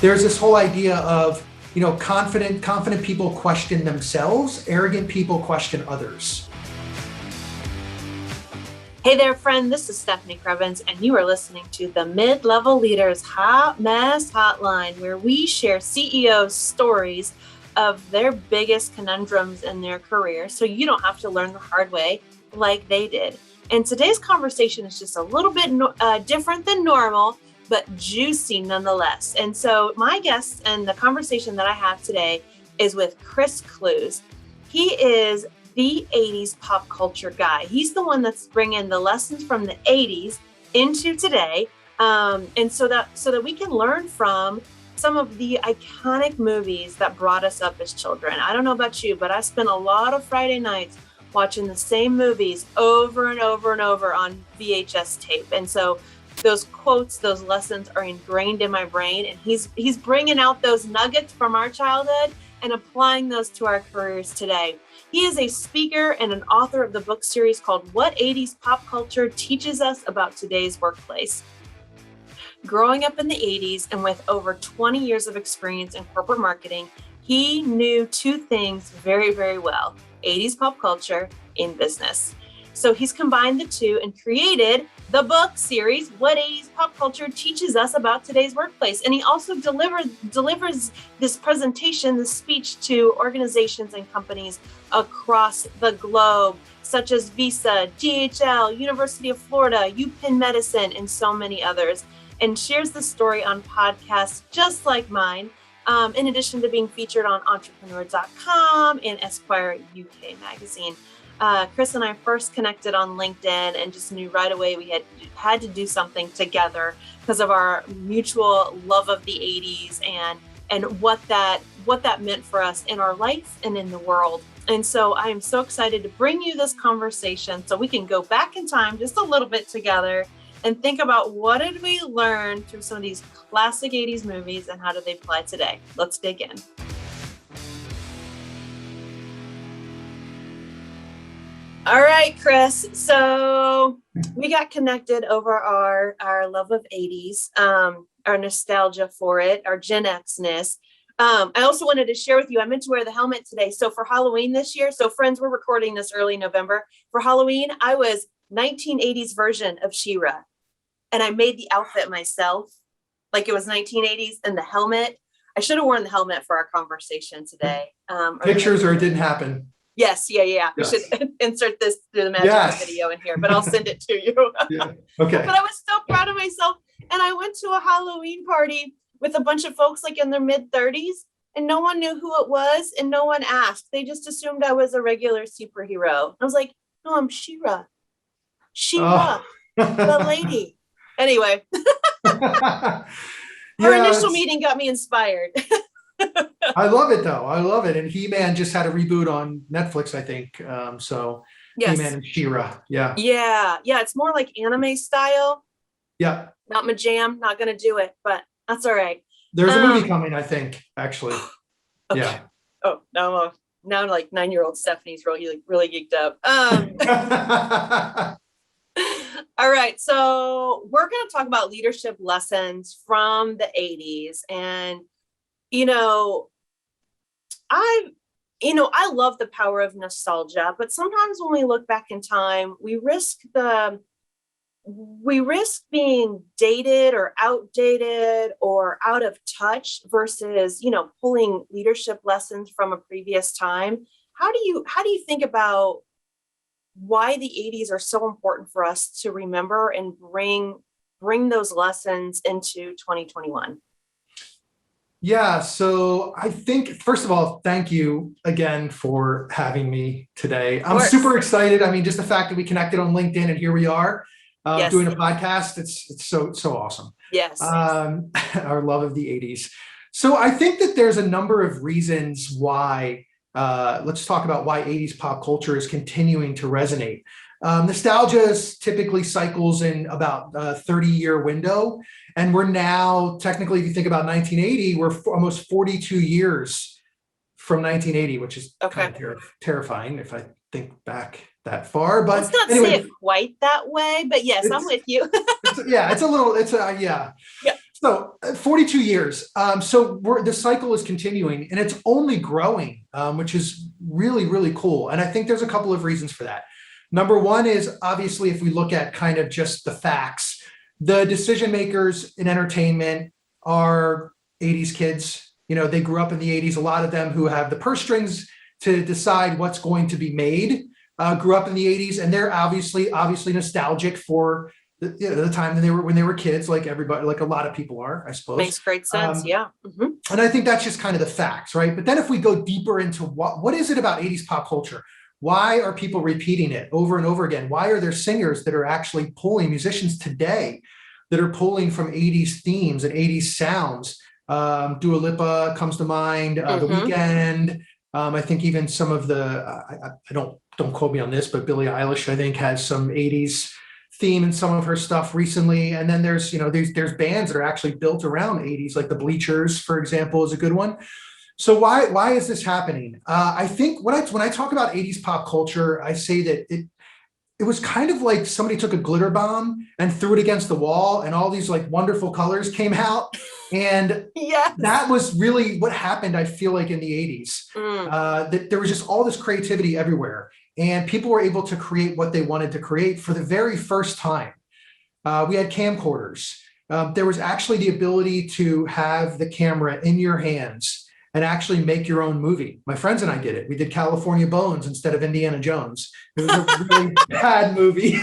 there's this whole idea of, confident people question themselves, arrogant people question others. Hey there, friend. This is Stephanie Crevens, and you are listening to the Mid-Level Leaders Hot Mess Hotline, where we share CEOs' stories of their biggest conundrums in their career, so you don't have to learn the hard way like they did. And today's conversation is just a little bit different than normal, but juicy nonetheless. And so my guest and the conversation that I have today is with Chris Clews. He is the 80s pop culture guy. He's the one that's bringing the lessons from the 80s into today, and so that we can learn from some of the iconic movies that brought us up as children. I don't know about you, but I spent a lot of Friday nights watching the same movies over and over and over on VHS tape. And so those quotes, those lessons are ingrained in my brain, and he's bringing out those nuggets from our childhood and applying those to our careers today. He is a speaker and an author of the book series called What 80s Pop Culture Teaches Us About Today's Workplace. Growing up in the 80s and with over 20 years of experience in corporate marketing, he knew two things very, very well: 80s pop culture and business. So he's combined the two and created the book series, What 80s Pop Culture Teaches Us About Today's Workplace. And he also delivers this presentation, this speech to organizations and companies across the globe, such as Visa, DHL, University of Florida, UPenn Medicine, and so many others, and shares the story on podcasts just like mine, in addition to being featured on entrepreneur.com and Esquire UK magazine. Chris and I first connected on LinkedIn and just knew right away we had to do something together because of our mutual love of the 80s and what that meant for us in our life and in the world. And so I am so excited to bring you this conversation so we can go back in time just a little bit together and think about what did we learn through some of these classic 80s movies and how do they apply today. Let's dig in. All right, Chris. So we got connected over our love of 80s, our nostalgia for it, our Gen X-ness. I also wanted to share with you, I meant to wear the helmet today. So for Halloween this year, so friends, we're recording this early November. For Halloween, I was 1980s version of She-Ra. And I made the outfit myself, like it was 1980s, and the helmet. I should have worn the helmet for our conversation today. Pictures or it didn't happen. Yes, yeah. Yes. We should insert this through the magic video in here, but I'll send it to you. Yeah. Okay. But I was so proud of myself. And I went to a Halloween party with a bunch of folks like in their mid-30s, and no one knew who it was, and no one asked. They just assumed I was a regular superhero. I was like, no, I'm She-Ra. She-Ra, the lady. Anyway, our initial meeting got me inspired. I love it though. I love it. And He-Man just had a reboot on Netflix, I think. So yes. He-Man and She-Ra. Yeah. It's more like anime style. Yeah. Not my jam. Not going to do it, but that's all right. There's a movie coming, I think, actually. Okay. Yeah. Oh, now like 9-year-old Stephanie's really geeked up. All right. So we're going to talk about leadership lessons from the 80s. And, I love the power of nostalgia, but sometimes when we look back in time, we risk being dated or outdated or out of touch versus, pulling leadership lessons from a previous time. How do you think about why the 80s are so important for us to remember and bring those lessons into 2021? Yeah, so I think, first of all, thank you again for having me today. I'm super excited. I mean, just the fact that we connected on LinkedIn and here we are doing a podcast, it's so awesome. Yes. Our love of the 80s. So I think that there's a number of reasons why, let's talk about why 80s pop culture is continuing to resonate. Nostalgia typically cycles in about a 30-year window. And we're now, technically, if you think about 1980, we're almost 42 years from 1980, which is kind of terrifying if I think back that far. But let's not say it quite that way, but yes, I'm with you. Yeah. So 42 years. The cycle is continuing and it's only growing, which is really, really cool. And I think there's a couple of reasons for that. Number one is obviously, if we look at kind of just the facts, the decision makers in entertainment are 80s kids. They grew up in the 80s. A lot of them who have the purse strings to decide what's going to be made grew up in the 80s, and they're obviously nostalgic for the time when they were kids, like everybody, like a lot of people are, I suppose. Makes great sense. Yeah. Mm-hmm. And I think that's just kind of the facts, right? But then if we go deeper into what is it about 80s pop culture? Why are people repeating it over and over again? Why are there singers that are actually pulling, musicians today that are pulling from 80s themes and 80s sounds? Dua Lipa comes to mind, The Weeknd. I think even some of I don't quote me on this, but Billie Eilish, I think, has some 80s theme in some of her stuff recently. And then there's bands that are actually built around 80s, like the Bleachers, for example, is a good one. So why is this happening? I think when I talk about 80s pop culture, I say that it was kind of like somebody took a glitter bomb and threw it against the wall and all these like wonderful colors came out. And yes. That was really what happened, I feel like, in the 80s. That there was just all this creativity everywhere. And people were able to create what they wanted to create for the very first time. We had camcorders. There was actually the ability to have the camera in your hands and actually make your own movie. My friends and I did it. We did California Bones instead of Indiana Jones. It was a really bad movie.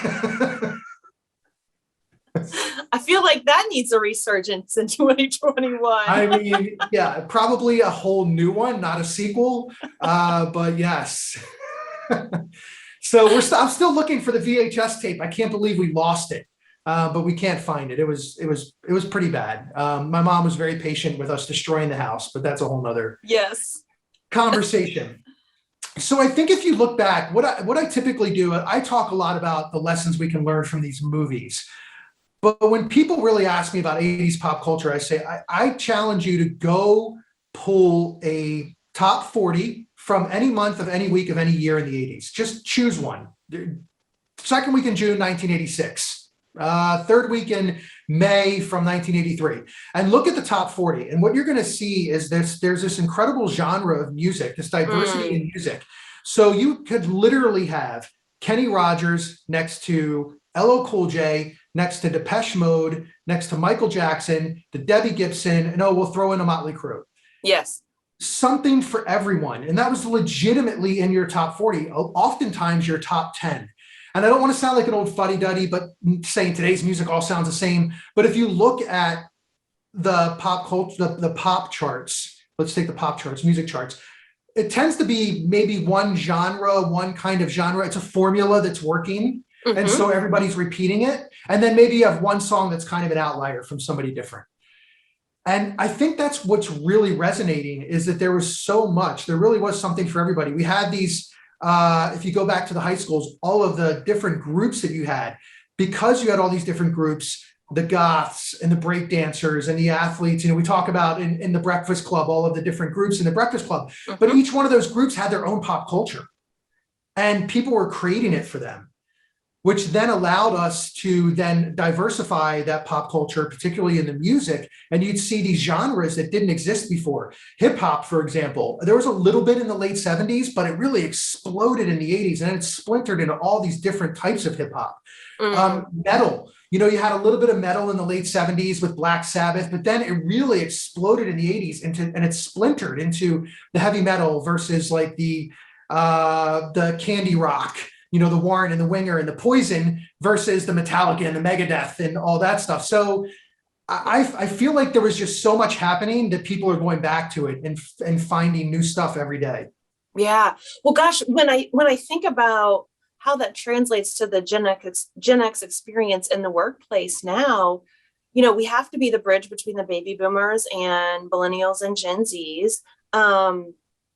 I feel like that needs a resurgence in 2021. I mean, yeah, probably a whole new one, not a sequel. But yes. So I'm still looking for the VHS tape. I can't believe we lost it, but we can't find it. It was pretty bad. My mom was very patient with us destroying the house, but that's a whole nother conversation. So I think if you look back, what I typically do, I talk a lot about the lessons we can learn from these movies. But when people really ask me about 80s pop culture, I say, I challenge you to go pull a top 40 from any month of any week of any year in the 80s. Just choose one. Second week in June, 1986. Third week in May from 1983. And look at the top 40. And what you're going to see is there's this incredible genre of music, this diversity in music. So you could literally have Kenny Rogers next to LL Cool J, next to Depeche Mode, next to Michael Jackson, to Debbie Gibson, and we'll throw in a Motley Crue. Yes. Something for everyone. And that was legitimately in your top 40, oftentimes your top 10. And I don't want to sound like an old fuddy-duddy, but saying today's music all sounds the same. But if you look at the pop culture, the pop charts, let's take the pop charts, music charts, it tends to be maybe one genre, one kind of genre. It's a formula that's working. And so everybody's repeating it. And then maybe you have one song that's kind of an outlier from somebody different. And I think that's what's really resonating, is that there was so much, there really was something for everybody. We had these, if you go back to the high schools, all of the different groups that you had, because you had all these different groups, the goths and the break dancers and the athletes, we talk about in the Breakfast Club, all of the different groups in the Breakfast Club, but each one of those groups had their own pop culture and people were creating it for them, which then allowed us to then diversify that pop culture, particularly in the music. And you'd see these genres that didn't exist before. Hip hop, for example, there was a little bit in the late 70s, but it really exploded in the 80s. And it splintered into all these different types of hip hop. Metal, you had a little bit of metal in the late 70s with Black Sabbath, but then it really exploded in the 80s and it splintered into the heavy metal versus like the candy rock, the Warren and the Winger and the Poison versus the Metallica and the Megadeth and all that stuff. So I feel like there was just so much happening that people are going back to it and finding new stuff every day. Yeah. Well, gosh, when I think about how that translates to the Gen X experience in the workplace now, we have to be the bridge between the baby boomers and millennials and Gen Zs.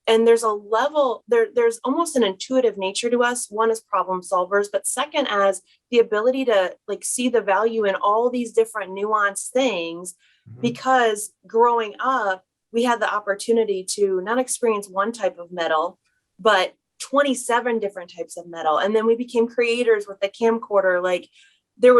And there's a level, there's almost an intuitive nature to us. One is problem solvers, but second as the ability to see the value in all these different nuanced things, because growing up, we had the opportunity to not experience one type of metal, but 27 different types of metal. And then we became creators with the camcorder. There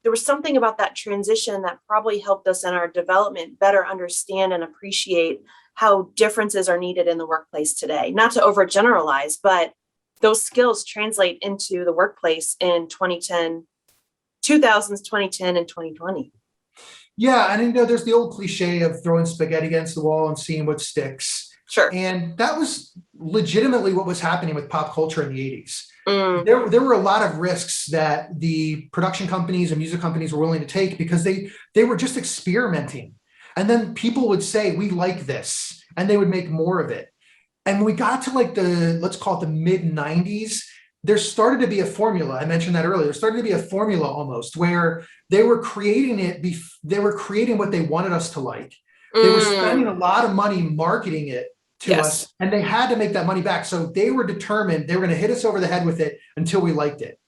there was something about that transition that probably helped us in our development better understand and appreciate how differences are needed in the workplace today. Not to overgeneralize, but those skills translate into the workplace in 2010, 2000s, 2010, and 2020. Yeah, and there's the old cliche of throwing spaghetti against the wall and seeing what sticks. Sure. And that was legitimately what was happening with pop culture in the 80s. Mm. There were a lot of risks that the production companies and music companies were willing to take because they were just experimenting. And then people would say, we like this, and they would make more of it. And when we got to like let's call it the mid 90s, there started to be a formula. I mentioned that earlier. There started to be a formula almost where they were creating they were creating what they wanted us to like. They were spending a lot of money marketing it to us, and they had to make that money back. So they were determined they were going to hit us over the head with it until we liked it.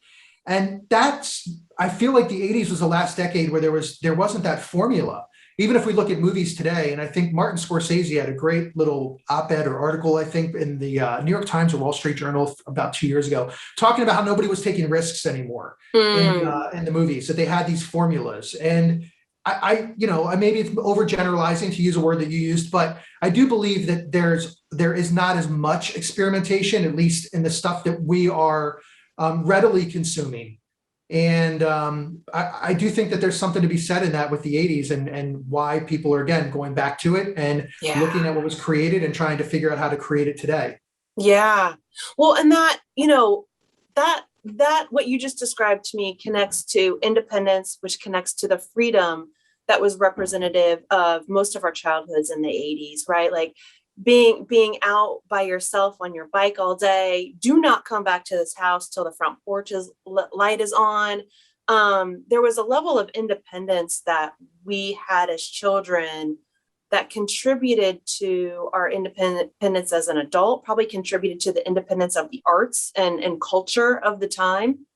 And I feel like the 80s was the last decade where there wasn't that formula. Even if we look at movies today, and I think Martin Scorsese had a great little op-ed or article, I think, in the New York Times or Wall Street Journal about 2 years ago, talking about how nobody was taking risks anymore in the movies, that they had these formulas. And I maybe it's overgeneralizing to use a word that you used, but I do believe that there is not as much experimentation, at least in the stuff that we are readily consuming. And I do think that there's something to be said in that with the 80s and why people are, again, going back to it and looking at what was created and trying to figure out how to create it today. Yeah. Well, and that what you just described to me connects to independence, which connects to the freedom that was representative of most of our childhoods in the 80s, right? Like being out by yourself on your bike all day. Do not come back to this house till the front porch's light is on. There was a level of independence that we had as children that contributed to our independence as an adult, probably contributed to the independence of the arts and culture of the time.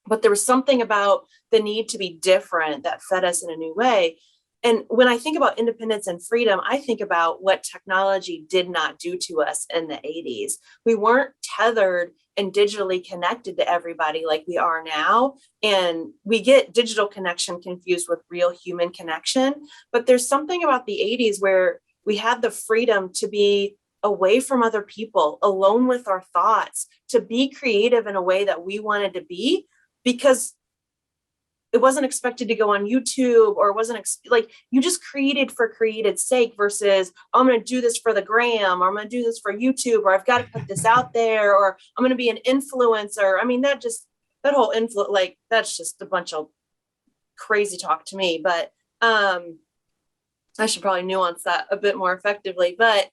But there was something about the need to be different that fed us in a new way. And when I think about independence and freedom, I think about what technology did not do to us in the 80s. We weren't tethered and digitally connected to everybody like we are now. And we get digital connection confused with real human connection. But there's something about the 80s where we had the freedom to be away from other people, alone with our thoughts, to be creative in a way that we wanted to be, because it wasn't expected to go on YouTube, or it wasn't like you just created for created's sake versus I'm going to do this for the gram, or I'm going to do this for YouTube, or I've got to put this out there, or I'm going to be an influencer. I mean, that whole influence, like that's just a bunch of crazy talk to me, but I should probably nuance that a bit more effectively. But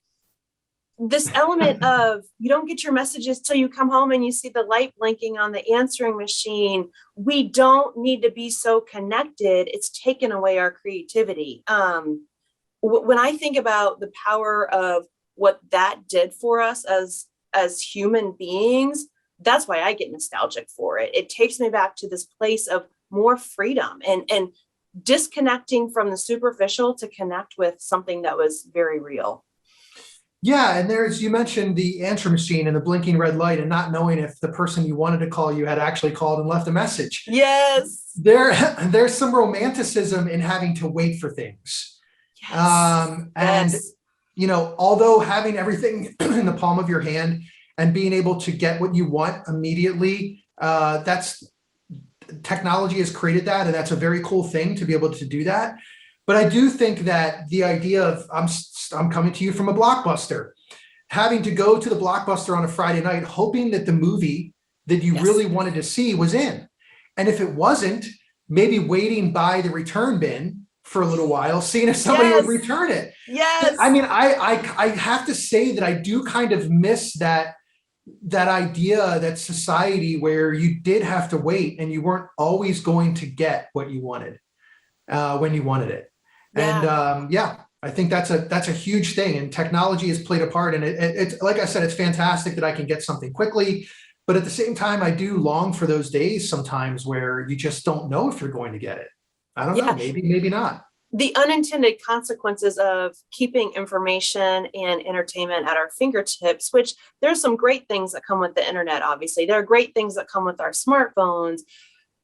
this element of you don't get your messages till you come home and you see the light blinking on the answering machine. We don't need to be so connected. It's taken away our creativity. When I think about the power of what that did for us as human beings, that's why I get nostalgic for it. It takes me back to this place of more freedom and disconnecting from the superficial to connect with something that was very real. Yeah, and you mentioned the answer machine and the blinking red light and not knowing if the person you wanted to call you had actually called and left a message. Yes. There's some romanticism in having to wait for things. Yes. And, although having everything in the palm of your hand and being able to get what you want immediately, technology has created that. And that's a very cool thing to be able to do that. But I do think that the idea of I'm coming to you from a Blockbuster, having to go to the Blockbuster on a Friday night, hoping that the movie that you really wanted to see was in. And if it wasn't, maybe waiting by the return bin for a little while, seeing if somebody would return it. Yes. I mean, I have to say that I do kind of miss that idea, that society where you did have to wait and you weren't always going to get what you wanted when you wanted it. Yeah. And I think that's a huge thing, and technology has played a part. And it's like I said, it's fantastic that I can get something quickly, but at the same time, I do long for those days sometimes where you just don't know if you're going to get it. I don't know, maybe not. The unintended consequences of keeping information and entertainment at our fingertips, which there's some great things that come with the internet. Obviously, there are great things that come with our smartphones,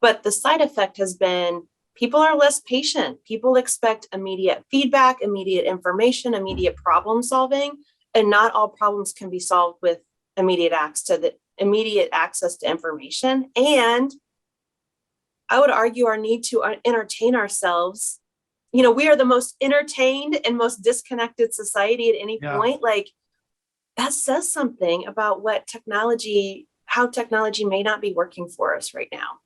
but the side effect has been people are less patient. People expect immediate feedback, immediate information, immediate problem solving, and not all problems can be solved with immediate access to information. And I would argue our need to entertain ourselves. We are the most entertained and most disconnected society at any point. Like, that says something about how technology may not be working for us right now.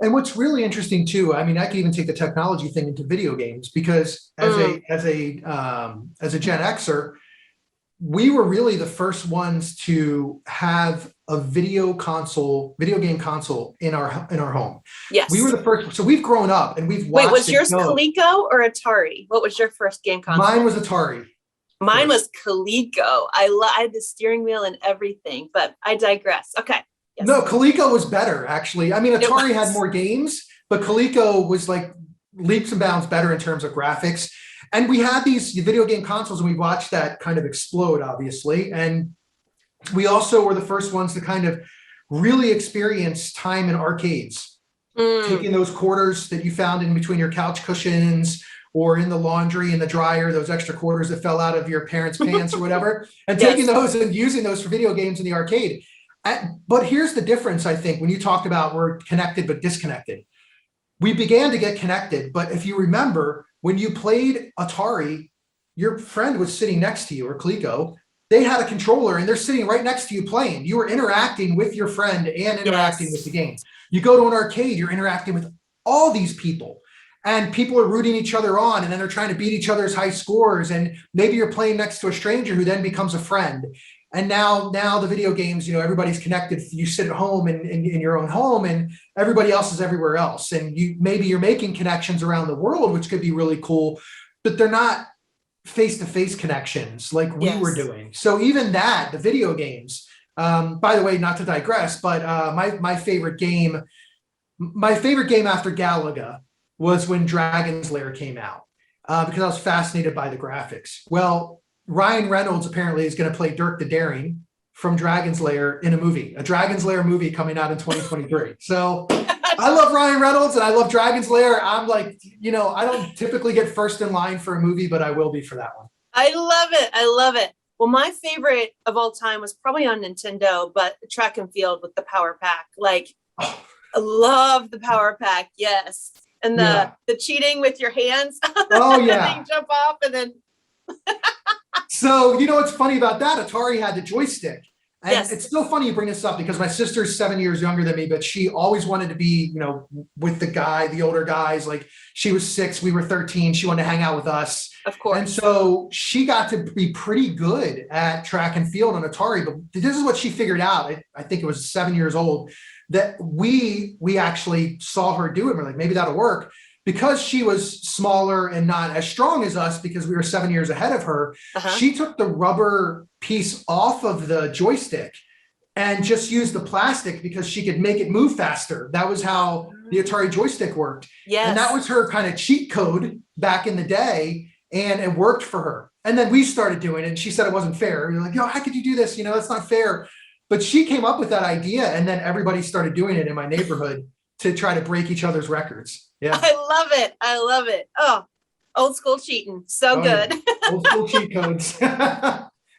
And what's really interesting too, I mean, I could even take the technology thing into video games, because as a Gen Xer, we were really the first ones to have a video game console in our home. Yes. We were the first. So we've grown up and we've watched. Wait, was yours Coleco or Atari? What was your first game console? Mine was Atari. Mine was Coleco. I had the steering wheel and everything, but I digress. Okay. Yes. No, Coleco was better, actually. I mean, Atari had more games, but Coleco was like leaps and bounds better in terms of graphics. And we had these video game consoles and we watched that kind of explode, obviously. And we also were the first ones to kind of really experience time in arcades, taking those quarters that you found in between your couch cushions or in the laundry, in the dryer, those extra quarters that fell out of your parents' pants or whatever, and taking those and using those for video games in the arcade. But here's the difference, I think, when you talked about we're connected but disconnected. We began to get connected, but if you remember, when you played Atari, your friend was sitting next to you, or Coleco. They had a controller and they're sitting right next to you playing. You were interacting with your friend and interacting with the game. You go to an arcade, you're interacting with all these people. And people are rooting each other on, and then they're trying to beat each other's high scores. And maybe you're playing next to a stranger who then becomes a friend. And now the video games, everybody's connected. You sit at home in your own home, and everybody else is everywhere else. And maybe you're making connections around the world, which could be really cool, but they're not face-to-face connections like we were doing. So even that, the video games, by the way, not to digress, but my favorite game after Galaga was when Dragon's Lair came out, because I was fascinated by the graphics. Well, Ryan Reynolds apparently is going to play Dirk the Daring from Dragon's Lair in a Dragon's Lair movie coming out in 2023. So I love Ryan Reynolds and I love Dragon's Lair. I'm like, I don't typically get first in line for a movie, but I will be for that one. I love it. I love it. Well, my favorite of all time was probably on Nintendo, but Track and Field with the Power Pack. Like, I love the Power Pack. Yes. And the cheating with your hands. Oh, yeah. And you jump off and then. So, what's funny about that? Atari had the joystick. And it's so funny you bring this up, because my sister's 7 years younger than me, but she always wanted to be, with the older guys. Like, she was 6, we were 13. She wanted to hang out with us. Of course. And so she got to be pretty good at Track and Field on Atari. But this is what she figured out. I think it was 7 years old, that we actually saw her do it. We're like, maybe that'll work. Because she was smaller and not as strong as us, because we were 7 years ahead of her, she took the rubber piece off of the joystick and just used the plastic because she could make it move faster. That was how the Atari joystick worked. Yes. And that was her kind of cheat code back in the day, and it worked for her. And then we started doing it, and she said it wasn't fair. We were like, how could you do this? That's not fair. But she came up with that idea, and then everybody started doing it in my neighborhood to try to break each other's records. Yeah. I love it. I love it. Oh, old school cheating. So good. Yeah. Old school cheat codes.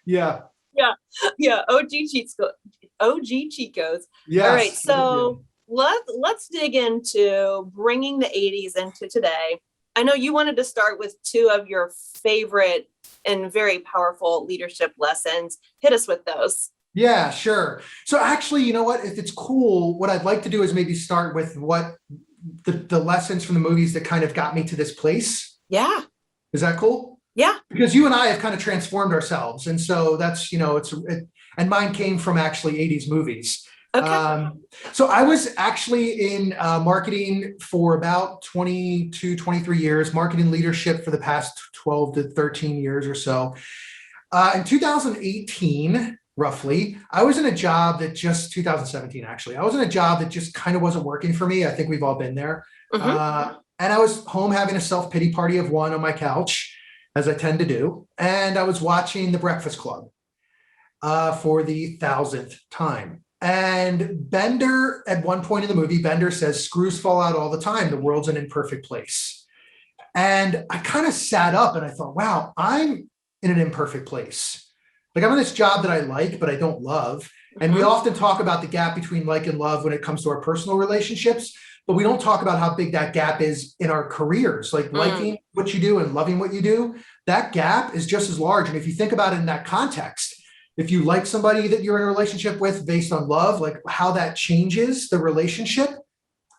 Yeah. Yeah. OG cheat codes. Yeah. All right. So let's dig into bringing the 80s into today. I know you wanted to start with 2 of your favorite and very powerful leadership lessons. Hit us with those. Yeah, sure. So actually, you know what? If it's cool, what I'd like to do is maybe start with what the lessons from the movies that kind of got me to this place. Yeah. Is that cool? Yeah. Because you and I have kind of transformed ourselves. And so that's, and mine came from actually 80s movies. Okay. So I was actually in marketing for about 22, 23 years, marketing leadership for the past 12 to 13 years or so. In 2018, roughly, I was in a job that 2017, actually, I was in a job that just kind of wasn't working for me. I think we've all been there. Mm-hmm. And I was home having a self-pity party of one on my couch, as I tend to do. And I was watching The Breakfast Club for the 1000th time. And Bender, at one point in the movie, Bender says, screws fall out all the time. The world's an imperfect place. And I kind of sat up and I thought, wow, I'm in an imperfect place. Like I'm in this job that I like, but I don't love. And we often talk about the gap between like and love when it comes to our personal relationships, but we don't talk about how big that gap is in our careers, like liking what you do and loving what you do. That gap is just as large. And if you think about it in that context, if you like somebody that you're in a relationship with based on love, like how that changes the relationship.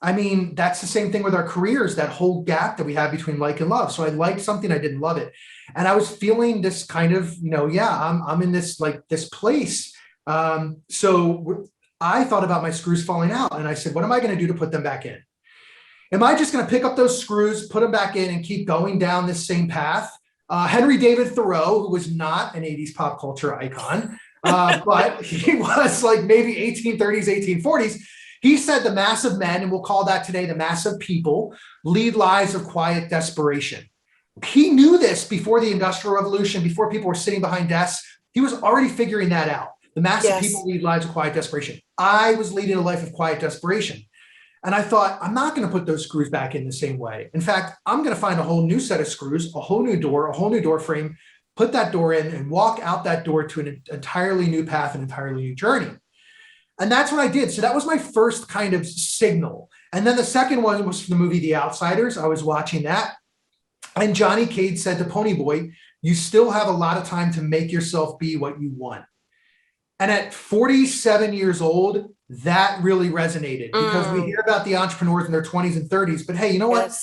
I mean, that's the same thing with our careers, that whole gap that we have between like and love. So I liked something, I didn't love it. And I was feeling this kind of, I'm in this like this place. So I thought about my screws falling out and I said, what am I going to do to put them back in? Am I just going to pick up those screws, put them back in and keep going down this same path? Henry David Thoreau, who was not an 80s pop culture icon, but he was like maybe 1830s, 1840s. He said the mass of men, and we'll call that today the mass of people, lead lives of quiet desperation. He knew this before the Industrial Revolution, before people were sitting behind desks. He was already figuring that out. The mass of people lead lives of quiet desperation. I was leading a life of quiet desperation. And I thought, I'm not going to put those screws back in the same way. In fact, I'm going to find a whole new set of screws, a whole new door frame, put that door in and walk out that door to an entirely new path, an entirely new journey. And that's what I did. So that was my first kind of signal. And then the second one was from the movie The Outsiders. I was watching that. And Johnny Cage said to Ponyboy, you still have a lot of time to make yourself be what you want. And at 47 years old, that really resonated because we hear about the entrepreneurs in their 20s and 30s. But hey, you know what?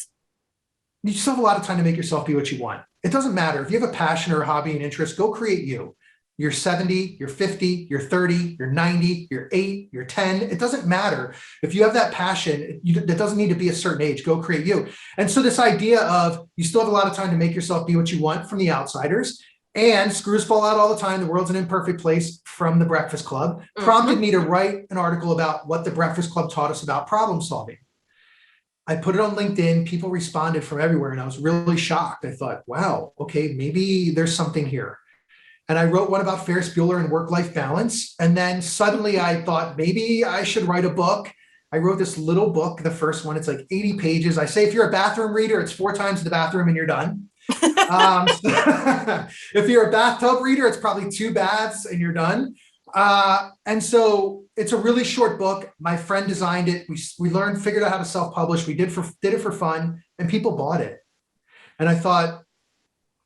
You still have a lot of time to make yourself be what you want. It doesn't matter. If you have a passion or a hobby and interest, go create you. You're 70, you're 50, you're 30, you're 90, you're 8, you're 10. It doesn't matter. If you have that passion, that doesn't need to be a certain age. Go create you. And so this idea of you still have a lot of time to make yourself be what you want from The Outsiders, and screws fall out all the time, the world's an imperfect place from The Breakfast Club, prompted me to write an article about what The Breakfast Club taught us about problem solving. I put it on LinkedIn. People responded from everywhere, and I was really shocked. I thought, wow, okay, maybe there's something here. And I wrote one about Ferris Bueller and work-life balance. And then suddenly I thought, maybe I should write a book. I wrote this little book, the first one, it's like 80 pages. I say, if you're a bathroom reader, it's 4 times the bathroom and you're done. If you're a bathtub reader, it's probably 2 baths and you're done. And so it's a really short book. My friend designed it. We figured out how to self-publish. We did it for fun, and people bought it. And I thought,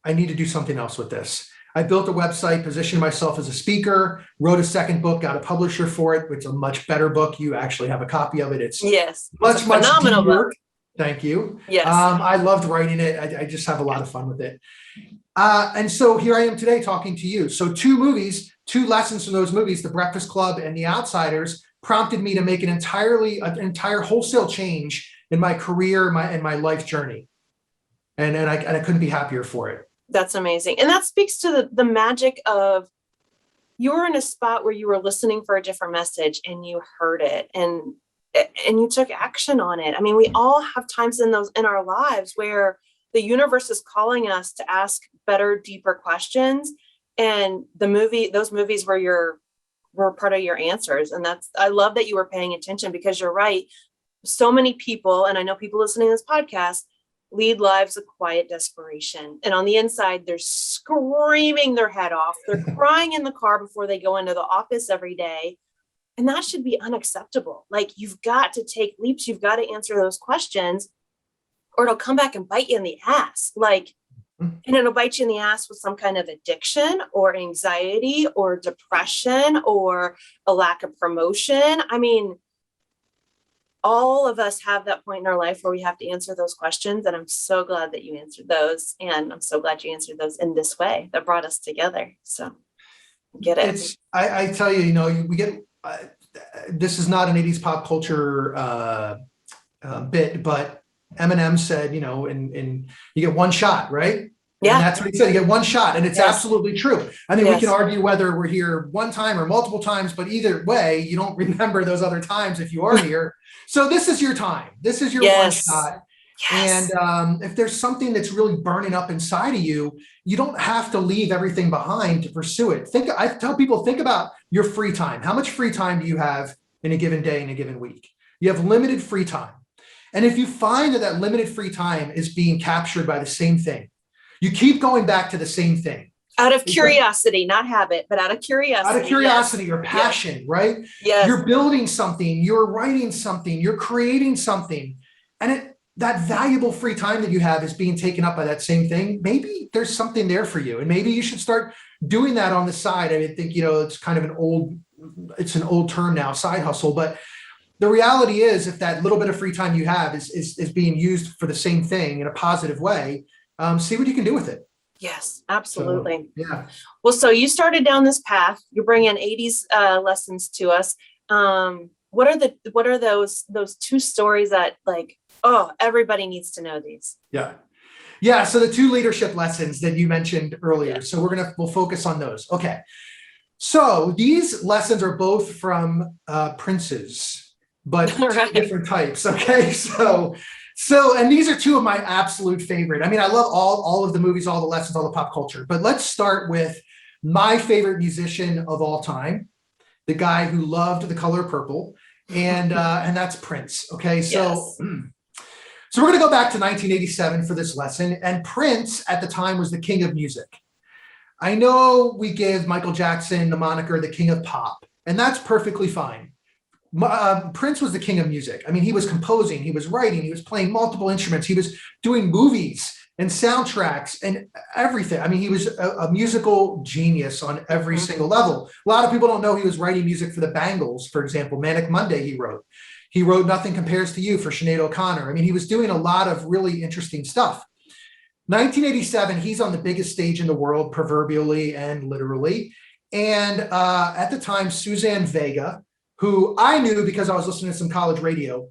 I need to do something else with this. I built a website, positioned myself as a speaker, wrote a second book, got a publisher for it, which is a much better book. You actually have a copy of it. It's much phenomenal book. Thank you. Yes. I loved writing it. I just have a lot of fun with it. And so here I am today talking to you. So 2 movies, 2 lessons from those movies, The Breakfast Club and The Outsiders, prompted me to make an entire wholesale change in my career and my life journey. And I couldn't be happier for it. That's amazing. And that speaks to the magic of you were in a spot where you were listening for a different message and you heard it and you took action on it. I mean, we all have times in our lives where the universe is calling us to ask better, deeper questions. And those movies were part of your answers. And I love that you were paying attention, because you're right. So many people, and I know people listening to this podcast, lead lives of quiet desperation. And on the inside, they're screaming their head off. They're crying in the car before they go into the office every day. And that should be unacceptable. Like, you've got to take leaps. You've got to answer those questions, or it'll come back and bite you in the ass. And it'll bite you in the ass with some kind of addiction or anxiety or depression or a lack of promotion. I mean, all of us have that point in our life where we have to answer those questions. And I'm so glad that you answered those. And I'm so glad you answered those in this way that brought us together. So get it. I tell you, we get, this is not an 80s pop culture bit, but Eminem said, and you get one shot, right? Yeah. And that's what he said. You get one shot. And it's absolutely true. I mean, we can argue whether we're here one time or multiple times, but either way, you don't remember those other times if you are here. So this is your time. This is your one shot. Yes. And if there's something that's really burning up inside of you, you don't have to leave everything behind to pursue it. I tell people, think about your free time. How much free time do you have in a given day, in a given week? You have limited free time. And if you find that that limited free time is being captured by the same thing, you keep going back to the same thing. Out of curiosity, not habit, but out of curiosity. Out of curiosity or passion, right? Yes. You're building something, you're writing something, you're creating something. And that valuable free time that you have is being taken up by that same thing. Maybe there's something there for you. And maybe you should start doing that on the side. I think, it's kind of an old term now, side hustle. But the reality is, if that little bit of free time you have is being used for the same thing in a positive way, see what you can do with it. Yes, absolutely. So, yeah. Well, so you started down this path. You're bringing 80s lessons to us. What are those two stories that everybody needs to know these? Yeah. So the two leadership lessons that you mentioned earlier. Yeah. So we'll focus on those. Okay. So these lessons are both from princes, but right. Different types. Okay. So, and these are two of my absolute favorite. I mean, I love all of the movies, all the lessons, all the pop culture, but let's start with my favorite musician of all time, the guy who loved The Color Purple, and that's Prince. Okay. So, yes. So we're going to go back to 1987 for this lesson. And Prince at the time was the king of music. I know we give Michael Jackson the moniker, the king of pop, and that's perfectly fine. Prince was the king of music. I mean, he was composing, he was writing, he was playing multiple instruments, he was doing movies and soundtracks and everything. I mean, he was a musical genius on every single level. A lot of people don't know he was writing music for the Bangles, for example. Manic Monday he wrote. He wrote Nothing Compares to You for Sinead O'Connor. I mean, he was doing a lot of really interesting stuff. 1987, he's on the biggest stage in the world, proverbially and literally. And at the time, Suzanne Vega, who I knew because I was listening to some college radio.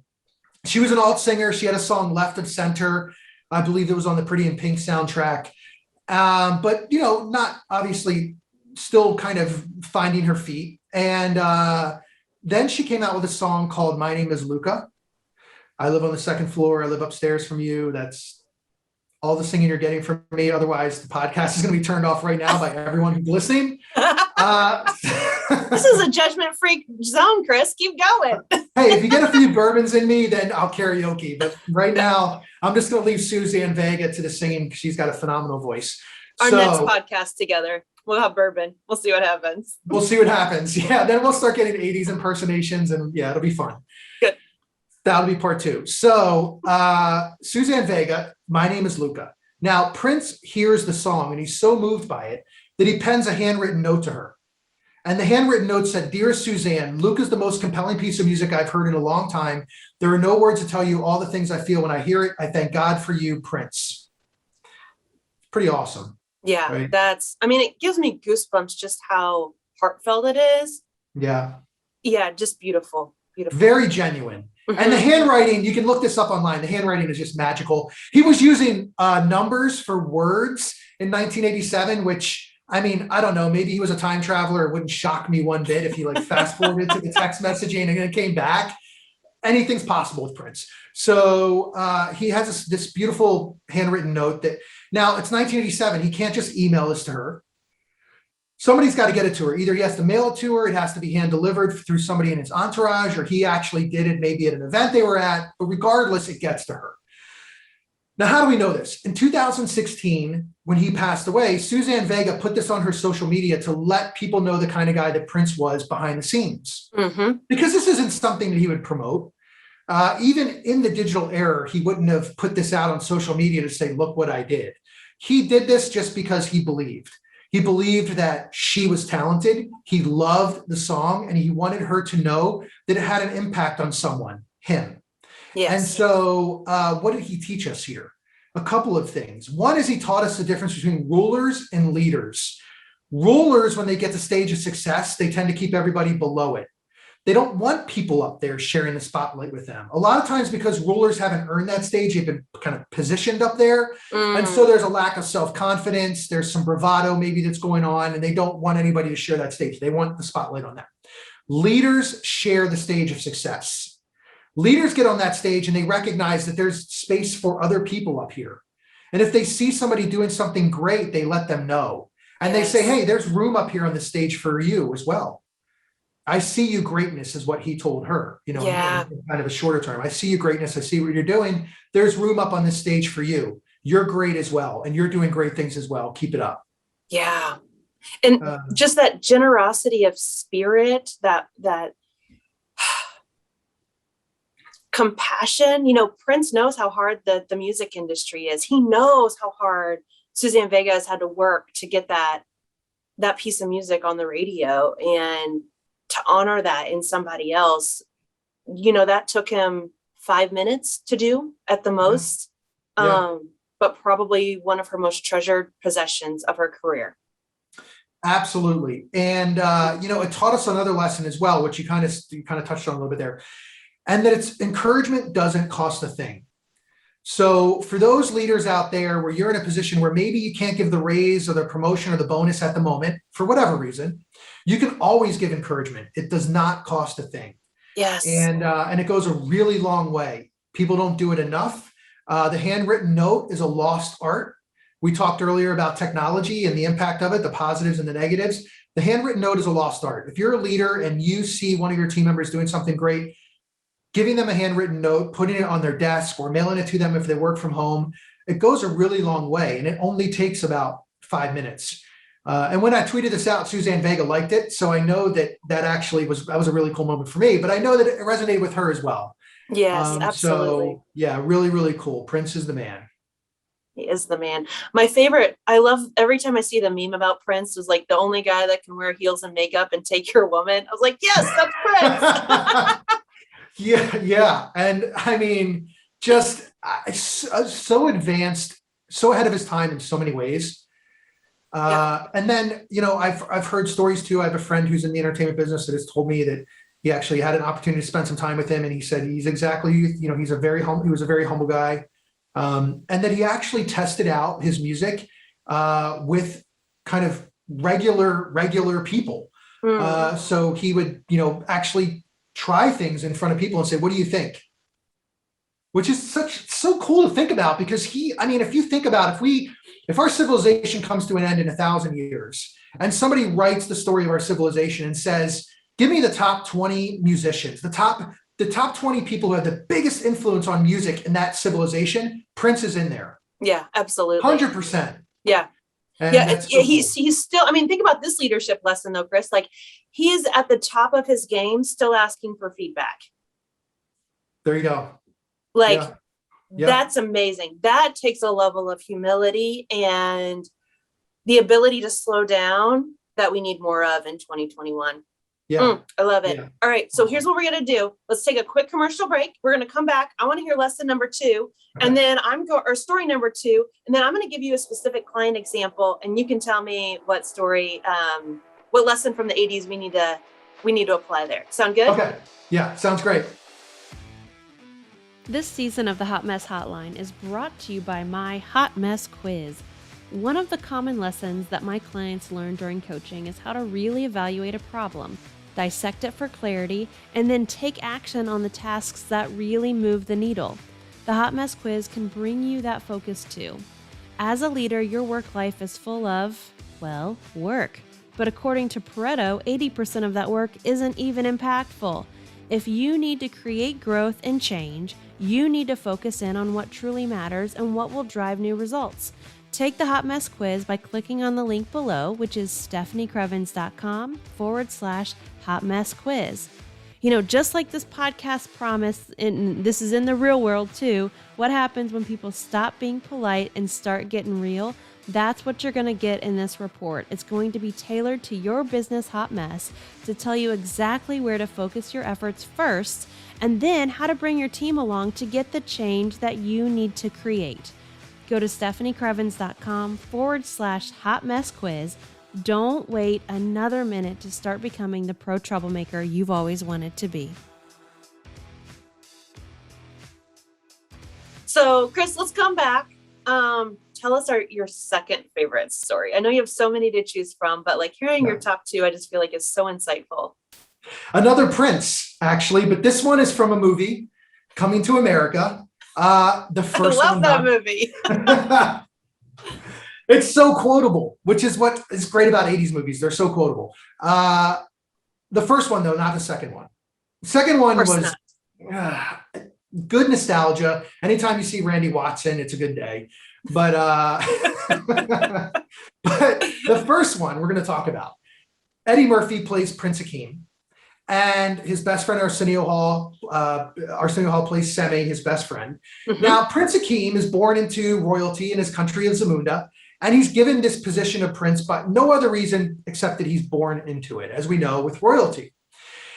She was an alt singer. She had a song Left of Center. I believe it was on the Pretty in Pink soundtrack. But, not obviously still kind of finding her feet. And then she came out with a song called My Name is Luca. I live on the second floor. I live upstairs from you. That's all the singing you're getting from me. Otherwise, the podcast is going to be turned off right now by everyone who's listening. This is a judgment-free zone, Chris. Keep going. Hey, if you get a few bourbons in me, then I'll karaoke. But right now, I'm just going to leave Suzanne Vega to the singing because she's got a phenomenal voice. Our next podcast together, we'll have bourbon. We'll see what happens. We'll see what happens. Yeah, then we'll start getting 80s impersonations, and yeah, it'll be fun. Good. That'll be part 2. So Suzanne Vega, My Name is Luca. Now, Prince hears the song, and he's so moved by it that he pens a handwritten note to her. And the handwritten note said, "Dear Suzanne, Luca is the most compelling piece of music I've heard in a long time. There are no words to tell you all the things I feel when I hear it. I thank God for you, Prince." Pretty awesome. Yeah, right? It gives me goosebumps just how heartfelt it is. Yeah. Yeah, just beautiful. Beautiful. Very genuine. Mm-hmm. And the handwriting, you can look this up online. The handwriting is just magical. He was using numbers for words in 1987, which, I don't know, maybe he was a time traveler. It wouldn't shock me one bit if he fast forwarded to the text messaging and then came back. Anything's possible with Prince. So he has this beautiful handwritten note that now it's 1987. He can't just email this to her. Somebody's got to get it to her. Either he has to mail it to her, it has to be hand delivered through somebody in his entourage, or he actually did it maybe at an event they were at, but regardless, it gets to her. Now, how do we know this? In 2016, when he passed away, Suzanne Vega put this on her social media to let people know the kind of guy that Prince was behind the scenes. Mm-hmm. Because this isn't something that he would promote. Even in the digital era, he wouldn't have put this out on social media to say, look what I did. He did this just because he believed. He believed that she was talented. He loved the song, and he wanted her to know that it had an impact on someone, him. Yes. And so what did he teach us here? A couple of things. One is he taught us the difference between rulers and leaders. Rulers, when they get to stage of success, they tend to keep everybody below it. They don't want people up there sharing the spotlight with them. A lot of times because rulers haven't earned that stage, they've been kind of positioned up there. And so there's a lack of self-confidence. There's some bravado maybe that's going on, and they don't want anybody to share that stage. They want the spotlight on them. Leaders share the stage of success. Leaders get on that stage and they recognize that there's space for other people up here. And if they see somebody doing something great, they let them know. And they say, hey, there's room up here on the stage for you as well. I see you greatness is what he told her, in kind of a shorter term. I see you greatness. I see what you're doing. There's room up on this stage for you. You're great as well. And you're doing great things as well. Keep it up. Yeah. And just that generosity of spirit, that compassion, Prince knows how hard the music industry is. He knows how hard Suzanne Vega has had to work to get that piece of music on the radio, and to honor that in somebody else, that took him 5 minutes to do at the most, but probably one of her most treasured possessions of her career. Absolutely. And, it taught us another lesson as well, which you kind of touched on a little bit there, and that it's encouragement doesn't cost a thing. So for those leaders out there where you're in a position where maybe you can't give the raise or the promotion or the bonus at the moment, for whatever reason, you can always give encouragement. It does not cost a thing. Yes. And it goes a really long way. People don't do it enough. The handwritten note is a lost art. We talked earlier about technology and the impact of it, the positives and the negatives. The handwritten note is a lost art. If you're a leader and you see one of your team members doing something great, giving them a handwritten note, putting it on their desk or mailing it to them if they work from home, it goes a really long way. And it only takes about 5 minutes. And when I tweeted this out, Suzanne Vega liked it. So I know that actually was a really cool moment for me, but I know that it resonated with her as well. Yes, absolutely. So yeah, really, really cool. Prince is the man. He is the man. My favorite, I love every time I see the meme about Prince, was like the only guy that can wear heels and makeup and take your woman. I was like, yes, that's Prince. Yeah. And I mean, just so advanced, so ahead of his time in so many ways. And then, I've heard stories too. I have a friend who's in the entertainment business that has told me that he actually had an opportunity to spend some time with him. And he said he was a very humble guy. And that he actually tested out his music with kind of regular people. So he would, actually try things in front of people and say, what do you think? Which is so cool to think about, because if you think about, if our civilization comes to an end in 1,000 years and somebody writes the story of our civilization and says, give me the top 20 musicians, the top 20 people who have the biggest influence on music in that civilization, Prince is in there. Yeah, absolutely. 100%. Yeah. And he's still, think about this leadership lesson though, Chris, like he is at the top of his game, still asking for feedback. There you go. That's amazing. That takes a level of humility and the ability to slow down that we need more of in 2021. Yeah. I love it. Yeah. All right. So here's what we're going to do. Let's take a quick commercial break. We're going to come back. I want to hear lesson number 2. Okay. And then or story number 2. And then I'm going to give you a specific client example and you can tell me what story, what lesson from the 80s we need to apply there. Sound good? Okay. Yeah. Sounds great. This season of the Hot Mess Hotline is brought to you by my Hot Mess Quiz. One of the common lessons that my clients learn during coaching is how to really evaluate a problem, dissect it for clarity, and then take action on the tasks that really move the needle. The Hot Mess Quiz can bring you that focus too. As a leader, your work life is full of, work. But according to Pareto, 80% of that work isn't even impactful. If you need to create growth and change, you need to focus in on what truly matters and what will drive new results. Take the Hot Mess Quiz by clicking on the link below, which is stephaniecrevens.com/Hot Mess Quiz. Just like this podcast promised, and this is in the real world too, what happens when people stop being polite and start getting real? That's what you're going to get in this report. It's going to be tailored to your business hot mess to tell you exactly where to focus your efforts first, and then how to bring your team along to get the change that you need to create. Go to stephaniecrevens.com/Hot Mess Quiz. Don't wait another minute to start becoming the pro troublemaker you've always wanted to be. So, Chris, let's come back. Tell us your second favorite story. I know you have so many to choose from, but hearing your top 2, I just feel like is so insightful. Another Prince, actually, but this one is from a movie. Coming to America. The I first love one. that movie. It's so quotable, which is what is great about 80s movies. They're so quotable. The first one, though, not the second one. The second one was good nostalgia. Anytime you see Randy Watson, it's a good day. But but the first one we're going to talk about, Eddie Murphy plays Prince Akeem, and his best friend Arsenio Hall. Arsenio Hall plays Seme, his best friend. Mhm. Now, Prince Akeem is born into royalty in his country of Zamunda, and he's given this position of prince, but no other reason except that he's born into it, as we know, with royalty.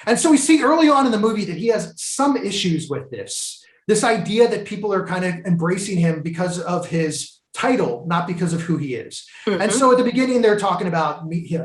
And so we see early on in the movie that he has some issues with this idea that people are kind of embracing him because of his title, not because of who he is. Mhm. And so at the beginning, they're talking about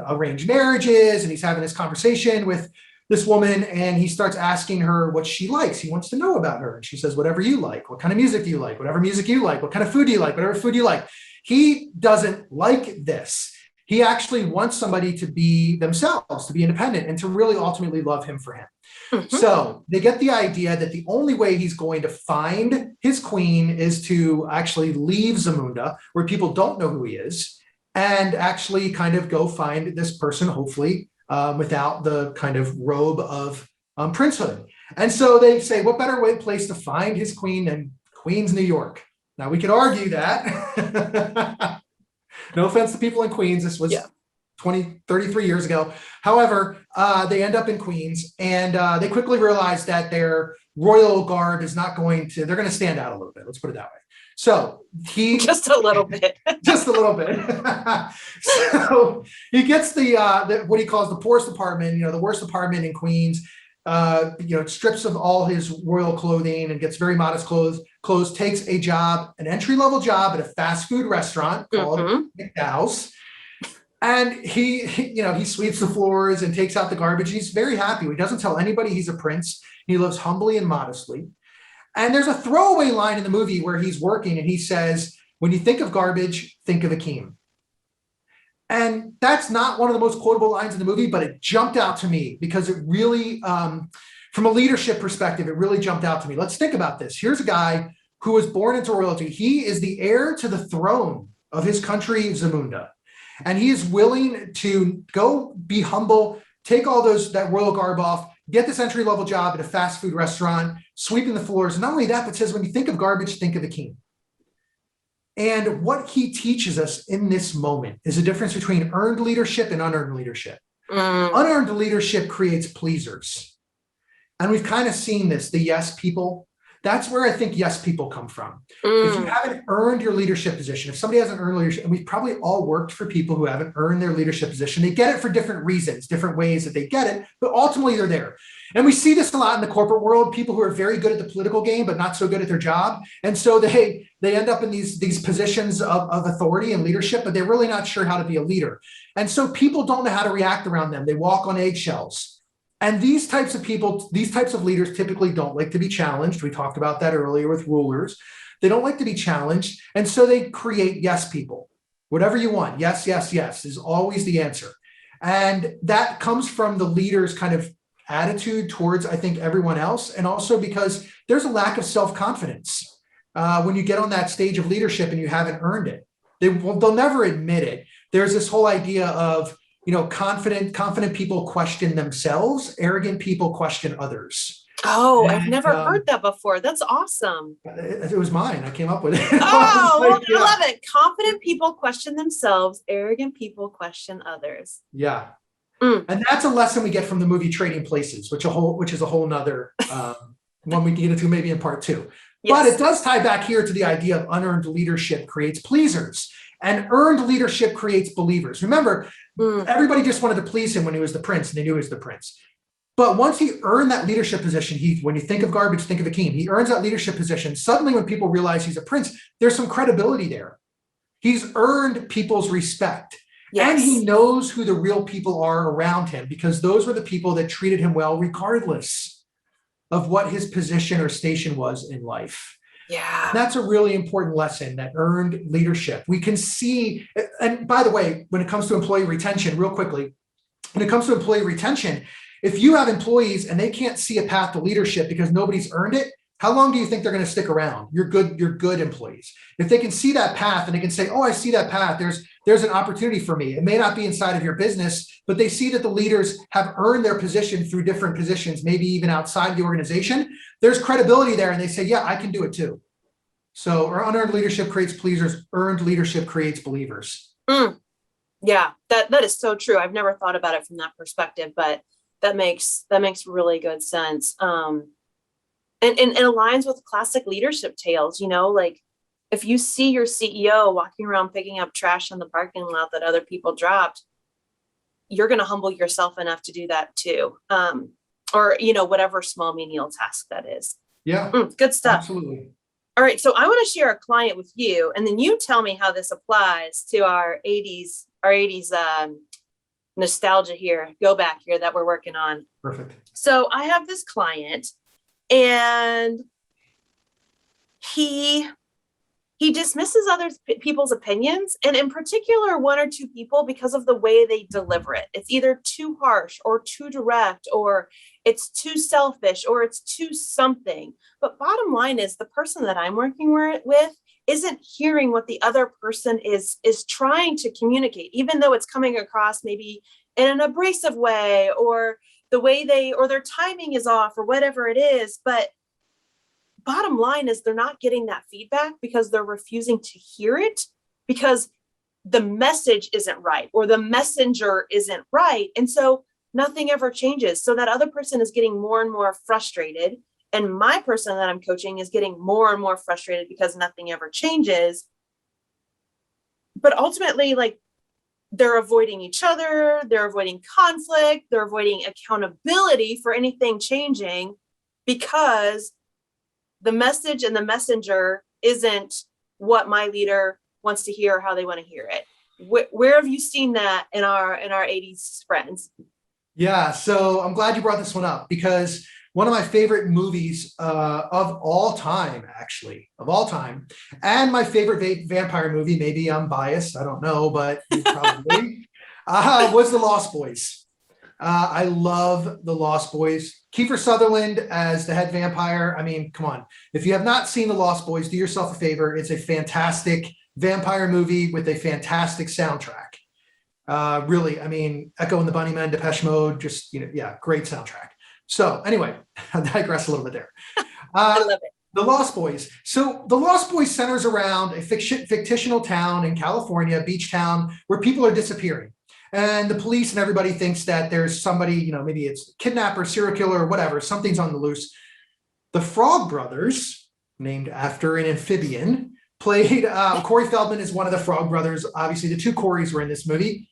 arranged marriages, and he's having this conversation with this woman, and he starts asking her what she likes. He wants to know about her. And she says, whatever you like. What kind of music do you like? Whatever music you like. What kind of food do you like? Whatever food you like. He doesn't like this. He actually wants somebody to be themselves, to be independent, and to really ultimately love him for him. Mhm. So they get the idea that the only way he's going to find his queen is to actually leave Zamunda, where people don't know who he is, and actually kind of go find this person, hopefully, without the kind of robe of princehood. And so they say, what better place to find his queen than Queens, New York? Now, we could argue that. No offense to people in Queens. This was 33 years ago. However, they end up in Queens, and they quickly realize that their royal garb is not going to, they're going to stand out a little bit. Let's put it that way. So he Just a little bit. just a little bit. So he gets the what he calls the poorest apartment, the worst apartment in Queens. Strips of all his royal clothing and gets very modest clothes, takes a job, an entry-level job at a fast food restaurant called McDowell's. And he sweeps the floors and takes out the garbage. He's very happy. He doesn't tell anybody he's a prince. He lives humbly and modestly. And there's a throwaway line in the movie where he's working and he says, when you think of garbage, think of Akeem. And that's not one of the most quotable lines in the movie, but it jumped out to me because it really, from a leadership perspective, it really jumped out to me. Let's think about this. Here's a guy who was born into royalty. He is the heir to the throne of his country, Zamunda. And he is willing to go be humble, take all that royal garb off, get this entry-level job at a fast food restaurant, sweeping the floors. And not only that, but says, when you think of garbage, think of Akeem. And what he teaches us in this moment is the difference between earned leadership and unearned leadership. Unearned leadership creates pleasers. And we've kind of seen this, the yes people. That's where I think yes people come from. If you haven't earned your leadership position, if somebody hasn't earned leadership, and we've probably all worked for people who haven't earned their leadership position, they get it for different reasons, different ways that they get it, but ultimately they're there. And we see this a lot in the corporate world, people who are very good at the political game, but not so good at their job. And so they end up in these positions of authority and leadership, but they're really not sure how to be a leader. And so people don't know how to react around them. They walk on eggshells. And these types of people, these types of leaders typically don't like to be challenged. We talked about that earlier with rulers. They don't like to be challenged. And so they create yes people. Whatever you want, yes, yes, yes is always the answer. And that comes from the leader's kind of attitude towards, I think, everyone else. And also because there's a lack of self-confidence when you get on that stage of leadership and you haven't earned it. They'll never admit it. There's this whole idea of, confident people question themselves. Arrogant people question others. Oh, I've never heard that before. That's awesome. It was mine. I came up with it. Oh, I love it. Confident people question themselves. Arrogant people question others. Yeah. And that's a lesson we get from the movie Trading Places, which is a whole nother one we can get into maybe in part 2. Yes. But it does tie back here to the idea of unearned leadership creates pleasers and earned leadership creates believers. Remember, everybody just wanted to please him when he was the prince and they knew he was the prince. But once he earned that leadership position, when you think of garbage, think of Akeem. He earns that leadership position. Suddenly when people realize he's a prince, there's some credibility there. He's earned people's respect. Yes. And he knows who the real people are around him because those were the people that treated him well, regardless of what his position or station was in life. Yeah. That's a really important lesson, that earned leadership. We can see, and by the way, when it comes to employee retention, real quickly, when it comes to employee retention, if you have employees and they can't see a path to leadership because nobody's earned it, how long do you think they're going to stick around? You're good employees. If they can see that path and they can say, oh, I see that path, there's an opportunity for me. It may not be inside of your business, but they see that the leaders have earned their position through different positions, maybe even outside the organization. There's credibility there, and they say, yeah, I can do it too. So our unearned leadership creates pleasers, earned leadership creates believers. Yeah, that is so true. I've never thought about it from that perspective, but that makes really good sense. And it aligns with classic leadership tales, like if you see your CEO walking around picking up trash in the parking lot that other people dropped, you're going to humble yourself enough to do that too. Or, whatever small menial task that is. Yeah. Good stuff. Absolutely. All right. So I want to share a client with you, and then you tell me how this applies to our 80s nostalgia here, go back here that we're working on. Perfect. So I have this client, and he dismisses other people's opinions, and in particular, one or two people, because of the way they deliver it. It's either too harsh or too direct, or it's too selfish, or it's too something. But bottom line is, the person that I'm working with isn't hearing what the other person is trying to communicate, even though it's coming across maybe in an abrasive way, or the way their timing is off, or whatever it is. But bottom line is, they're not getting that feedback because they're refusing to hear it, because the message isn't right, or the messenger isn't right. And so nothing ever changes. So that other person is getting more and more frustrated. And my person that I'm coaching is getting more and more frustrated because nothing ever changes. But ultimately, they're avoiding each other, they're avoiding conflict, they're avoiding accountability for anything changing, because the message and the messenger isn't what my leader wants to hear, or how they want to hear it. Where have you seen that in our 80s friends? Yeah, so I'm glad you brought this one up, because one of my favorite movies of all time, and my favorite vampire movie, maybe I'm biased, I don't know, but probably, was The Lost Boys. I love The Lost Boys. Kiefer Sutherland as the head vampire. I mean, come on. If you have not seen The Lost Boys, do yourself a favor. It's a fantastic vampire movie with a fantastic soundtrack. Really, I mean, Echo and the Bunnymen, Depeche Mode, just, great soundtrack. So anyway, I digress a little bit there. I love it. The Lost Boys. So The Lost Boys centers around a fictional town in California, beach town, where people are disappearing. And the police and everybody thinks that there's somebody, maybe it's a kidnapper, serial killer, or whatever, something's on the loose. The Frog Brothers, named after an amphibian, played, Corey Feldman is one of the Frog Brothers. Obviously, the two Coreys were in this movie.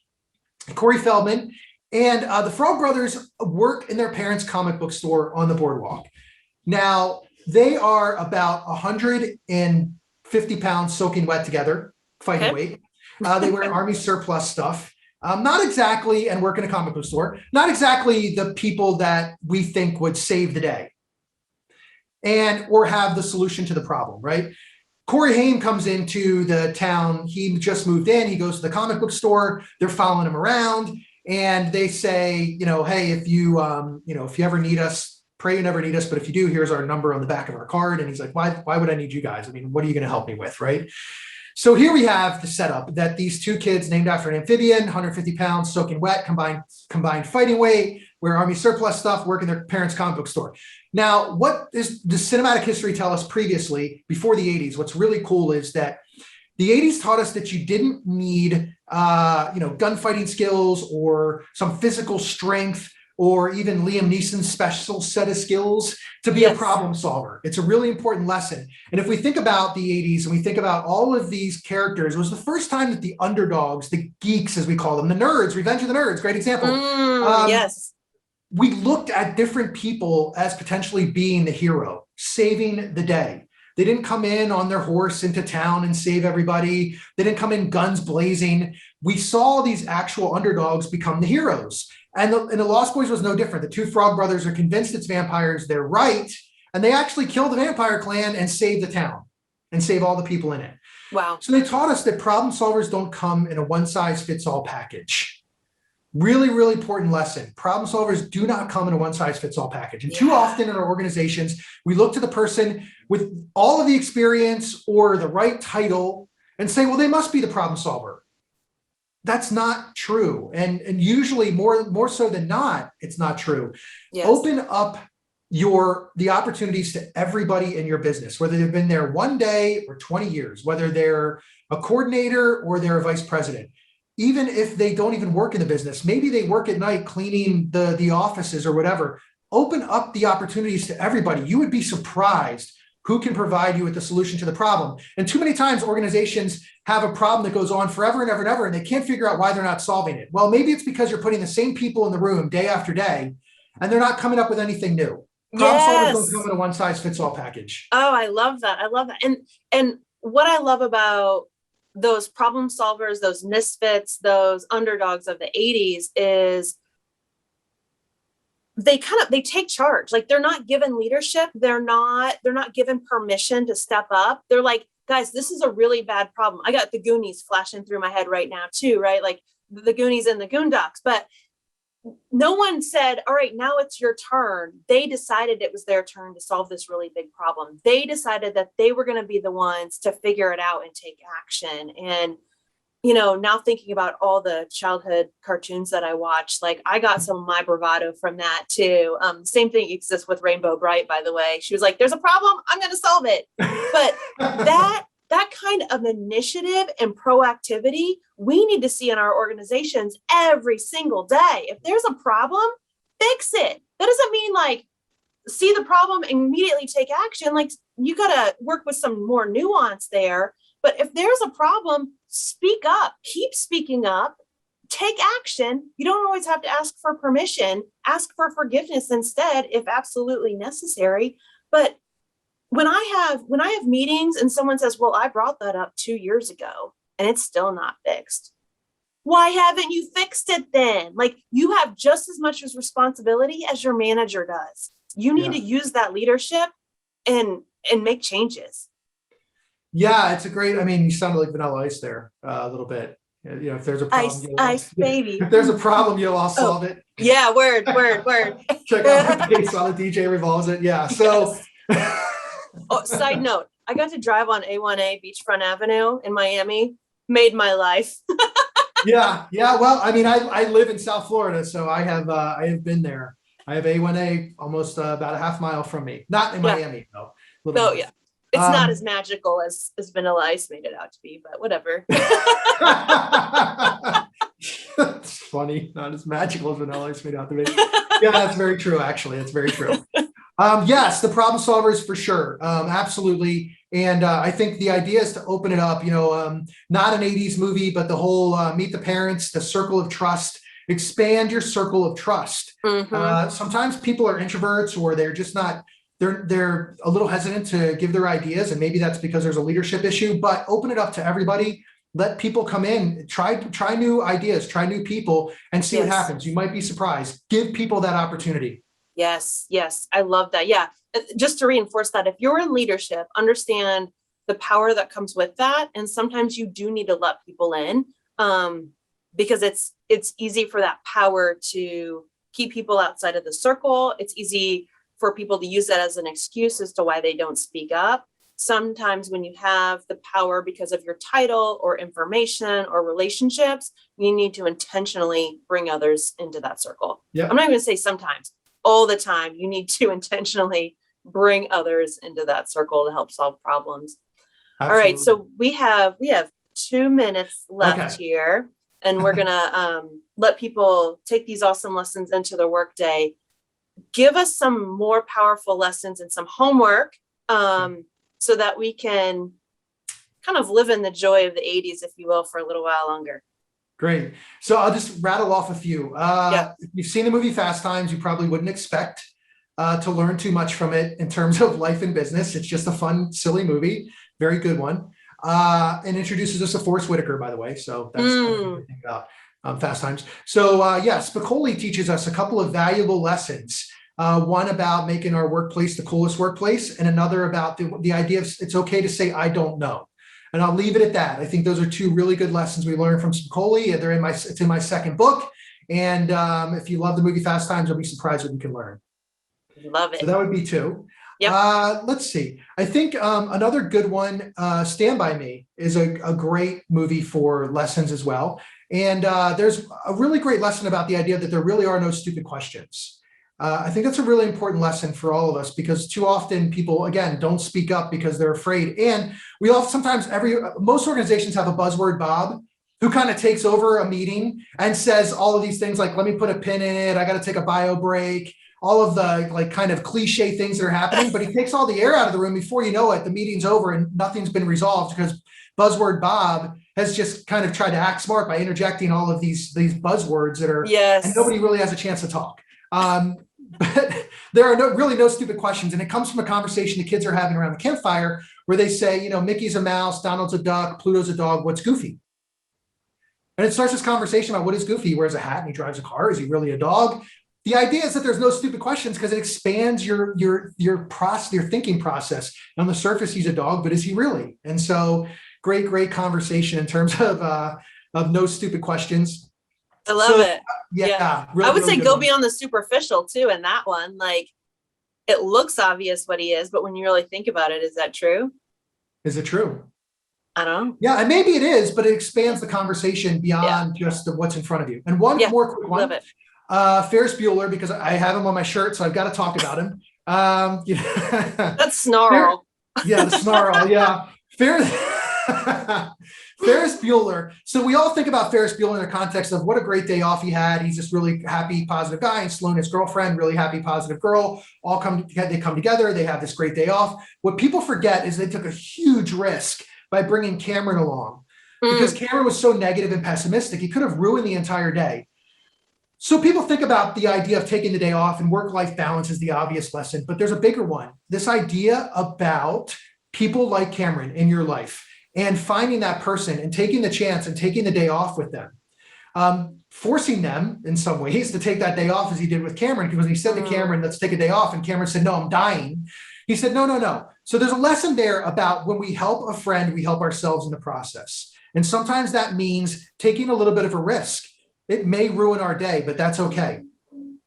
Corey Feldman. And the Frog Brothers work in their parents' comic book store on the boardwalk. Now, they are about 150 pounds soaking wet together, fighting weight. They wear Army surplus stuff. Not exactly, and work in a comic book store, not exactly the people that we think would save the day or have the solution to the problem, right? Corey Haim comes into the town. He just moved in. He goes to the comic book store. They're following him around, and they say, hey, if you ever need us, pray you never need us, but if you do, here's our number on the back of our card. And he's like, why would I need you guys? I mean, what are you going to help me with, right? So here we have the setup that these two kids named after an amphibian, 150 pounds, soaking wet, combined fighting weight, wear Army surplus stuff, work in their parents' comic book store. Now, what does the cinematic history tell us previously, before the 80s? What's really cool is that the 80s taught us that you didn't need, gunfighting skills or some physical strength, or even Liam Neeson's special set of skills to be a problem solver. It's a really important lesson. And if we think about the 80s and we think about all of these characters, it was the first time that the underdogs, the geeks, as we call them, the nerds, Revenge of the Nerds, great example. Yes. We looked at different people as potentially being the hero, saving the day. They didn't come in on their horse into town and save everybody. They didn't come in guns blazing. We saw these actual underdogs become the heroes. And the Lost Boys was no different. The two Frog Brothers are convinced it's vampires. They're right. And they actually kill the vampire clan and save the town and save all the people in it. Wow. So they taught us that problem solvers don't come in a one-size-fits-all package. Really, really important lesson. Problem solvers do not come in a one-size-fits-all package. And too often in our organizations, we look to the person with all of the experience or the right title and say, well, they must be the problem solver. That's not true. And usually more so than not, it's not true. Yes. Open up the opportunities to everybody in your business, whether they've been there 1 day or 20 years, whether they're a coordinator or they're a vice president. Even if they don't even work in the business, maybe they work at night cleaning the offices or whatever. Open up the opportunities to everybody. You would be surprised who can provide you with the solution to the problem. And too many times organizations have a problem that goes on forever and ever and ever, and they can't figure out why they're not solving it. Well, maybe it's because you're putting the same people in the room day after day, and they're not coming up with anything new. Problem solvers don't come in a one-size-fits-all package. Oh, I love that. I love that. And what I love about those problem solvers, those misfits, those underdogs of the 80s is they take charge. Like, they're not given leadership. They're not given permission to step up. They're like, guys, this is a really bad problem. I got the Goonies flashing through my head right now too, right? Like the Goonies and the Goondocks, but no one said, all right, now it's your turn. They decided it was their turn to solve this really big problem. They decided that they were going to be the ones to figure it out and take action. And, now thinking about all the childhood cartoons that I watched, like, I got some of my bravado from that too. Same thing exists with Rainbow Bright, by the way. She was like, there's a problem, I'm going to solve it. But that kind of initiative and proactivity, we need to see in our organizations every single day. If there's a problem, fix it. That doesn't mean like see the problem and immediately take action. Like, you got to work with some more nuance there. But if there's a problem, speak up, keep speaking up, take action. You don't always have to ask for permission, ask for forgiveness instead, if absolutely necessary. But when I have meetings and someone says, well, I brought that up 2 years ago and it's still not fixed. Why haven't you fixed it then? Like, you have just as much as responsibility as your manager does. You need to use that leadership and make changes. Yeah, it's you sounded like Vanilla Ice there a little bit. If there's a problem, ice baby. If there's a problem, I'll solve it. Yeah, word. Check out the bass while the DJ revolves it. Yeah. So Oh, side note, I got to drive on A1A Beachfront Avenue in Miami. Made my life. Yeah. Well, I live in South Florida, so I have been there. I have A1A almost about a half mile from me. Not in Miami, though. No, yeah. It's not as magical as Vanilla Ice made it out to be, but whatever. It's funny. Not as magical as Vanilla Ice made it out to be. Yeah, that's very true, actually. That's very true. Yes, the problem solvers for sure. Absolutely. And I think the idea is to open it up, not an 80s movie, but the whole Meet the Parents, the circle of trust, expand your circle of trust. Mm-hmm. Sometimes people are introverts, or they're just not, they're a little hesitant to give their ideas. And maybe that's because there's a leadership issue, but open it up to everybody. Let people come in, try new ideas, try new people, and see what happens. You might be surprised. Give people that opportunity. Yes. I love that. Yeah. Just to reinforce that, if you're in leadership, understand the power that comes with that. And sometimes you do need to let people in, because it's easy for that power to keep people outside of the circle. It's easy for people to use that as an excuse as to why they don't speak up. Sometimes when you have the power because of your title or information or relationships, you need to intentionally bring others into that circle. Yep. I'm not going to say sometimes, all the time, you need to intentionally bring others into that circle to help solve problems. Absolutely. All right. So we have 2 minutes left here, and we're going to let people take these awesome lessons into their workday. Give us some more powerful lessons and some homework, so that we can kind of live in the joy of the 80s, if you will, for a little while longer. Great. So I'll just rattle off a few. If you've seen the movie Fast Times, you probably wouldn't expect to learn too much from it in terms of life and business. It's just a fun, silly movie. Very good one. And introduces us to Forrest Whitaker, by the way. So that's everything about Fast Times. So Spicoli teaches us a couple of valuable lessons. One about making our workplace the coolest workplace, and another about the idea of it's okay to say, I don't know. And I'll leave it at that. I think those are two really good lessons we learned from Spicoli. It's in my second book. And if you love the movie Fast Times, you'll be surprised what you can learn. Love it. So that would be 2. Yep. Let's see. I think another good one, Stand By Me, is a great movie for lessons as well. And there's a really great lesson about the idea that there really are no stupid questions. I think that's a really important lesson for all of us, because too often people, again, don't speak up because they're afraid. And we all sometimes, most organizations have a buzzword Bob who kind of takes over a meeting and says all of these things like, let me put a pin in it, I got to take a bio break, all of the like kind of cliche things that are happening, but he takes all the air out of the room. Before you know it, the meeting's over and nothing's been resolved because buzzword Bob has just kind of tried to act smart by interjecting all of these buzzwords that are, yes, and nobody really has a chance to talk. But there are really no stupid questions. And it comes from a conversation the kids are having around the campfire where they say, Mickey's a mouse, Donald's a duck, Pluto's a dog, what's Goofy? And it starts this conversation about what is Goofy? He wears a hat and he drives a car. Is he really a dog? The idea is that there's no stupid questions because it expands your thinking process. On the surface, he's a dog, but is he really? And so great conversation in terms of no stupid questions. I love it. Yeah. Really, I would say go one. beyond the superficial too. In that one, like it looks obvious what he is, but when you really think about it, is that true? Is it true? I don't know. Yeah, and maybe it is, but it expands the conversation beyond just what's in front of you. And one more quick one. Love it. Ferris Bueller, because I have him on my shirt, so I've got to talk about him. That's snarl. The snarl. Yeah. Ferris Bueller. So we all think about Ferris Bueller in the context of what a great day off he had. He's this really happy, positive guy. And Sloane, his girlfriend, really happy, positive girl, they come together. They have this great day off. What people forget is they took a huge risk by bringing Cameron along because Cameron was so negative and pessimistic. He could have ruined the entire day. So people think about the idea of taking the day off, and work-life balance is the obvious lesson, but there's a bigger one. This idea about people like Cameron in your life and finding that person and taking the chance and taking the day off with them, forcing them in some ways to take that day off as he did with Cameron, because when he said to Cameron, let's take a day off, and Cameron said, no, I'm dying. He said, no. So there's a lesson there about when we help a friend, we help ourselves in the process. And sometimes that means taking a little bit of a risk. It may ruin our day, but that's okay.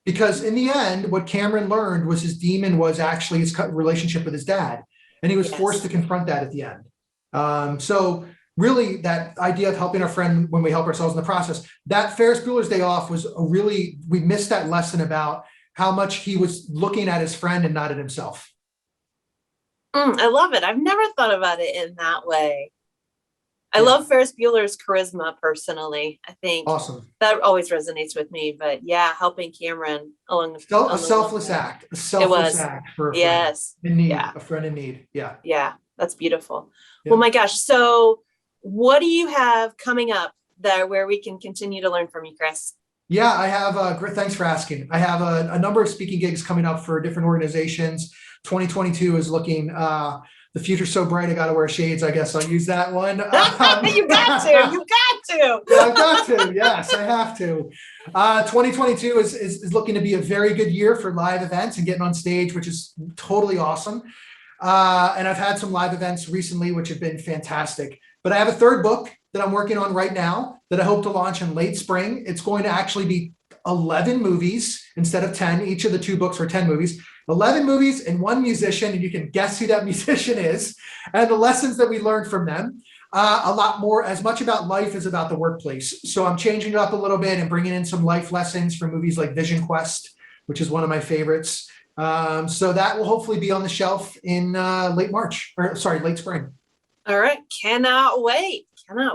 Because in the end, what Cameron learned was his demon was actually his relationship with his dad. And he was forced to confront that at the end. So really that idea of helping our friend when we help ourselves in the process, that Ferris Bueller's Day Off was we missed that lesson about how much he was looking at his friend and not at himself. I love it. I've never thought about it in that way. I love Ferris Bueller's charisma personally. I think that always resonates with me. But yeah, helping Cameron along a selfless act. A selfless act for a friend in need. A friend in need. Yeah, that's beautiful. Yeah. Well, my gosh. So what do you have coming up there where we can continue to learn from you, Chris? Yeah, I have thanks for asking. I have a number of speaking gigs coming up for different organizations. 2022 is looking the future's so bright, I got to wear shades. I guess I'll use that one. You got to. Yeah, I've got to. Yes, I have to. 2022 is looking to be a very good year for live events and getting on stage, which is totally awesome. And I've had some live events recently, which have been fantastic. But I have a third book that I'm working on right now that I hope to launch in late spring. It's going to actually be 11 movies instead of 10. Each of the 2 books are 10 movies. 11 movies and 1 musician, and you can guess who that musician is, and the lessons that we learned from them. A lot more, as much about life as about the workplace. So I'm changing it up a little bit and bringing in some life lessons from movies like Vision Quest, which is one of my favorites. So that will hopefully be on the shelf in late spring. All right. Cannot wait. All right.